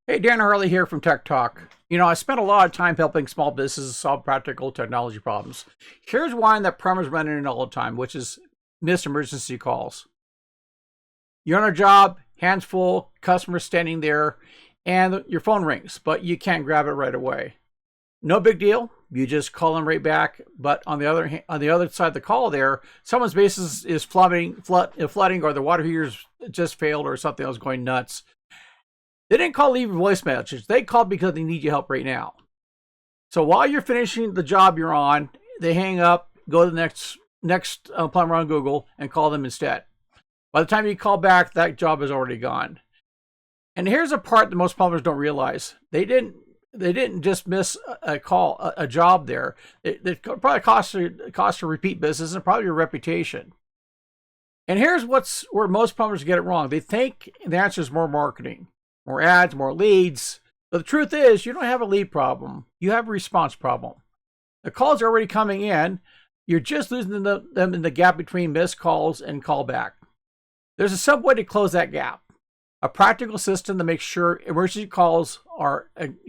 Hey, Dan Harley here from Tech Talk. I spent a lot of time helping small businesses solve practical technology problems. Here's one that plumbers run into all the time, which is missed emergency calls. You're on a job, hands full, customer standing there, and your phone rings, but you can't grab it right away. No big deal. You just call them right back. But on the other side of the call, there, someone's business is flooding, or the water heater's just failed, or something else going nuts. They didn't call leave a voice message. They called because they need your help right now. So while you're finishing the job you're on, they hang up, go to the next plumber on Google, and call them instead. By the time you call back, that job is already gone. And here's a part that most plumbers don't realize: they didn't just miss a job there. It probably cost a repeat business and probably your reputation. And here's where most plumbers get it wrong: they think the answer is more marketing, more ads, more leads. But the truth is, you don't have a lead problem. You have a response problem. The calls are already coming in. You're just losing them in the gap between missed calls and callback. There's a simple way to close that gap. A practical system to make sure emergency calls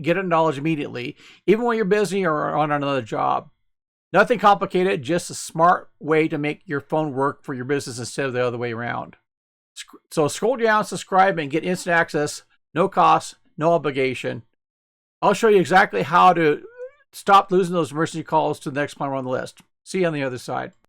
get acknowledged immediately, even when you're busy or on another job. Nothing complicated, just a smart way to make your phone work for your business instead of the other way around. So scroll down, subscribe, and get instant access. No cost, no obligation. I'll show you exactly how to stop losing those emergency calls to the next plumber on the list. See you on the other side.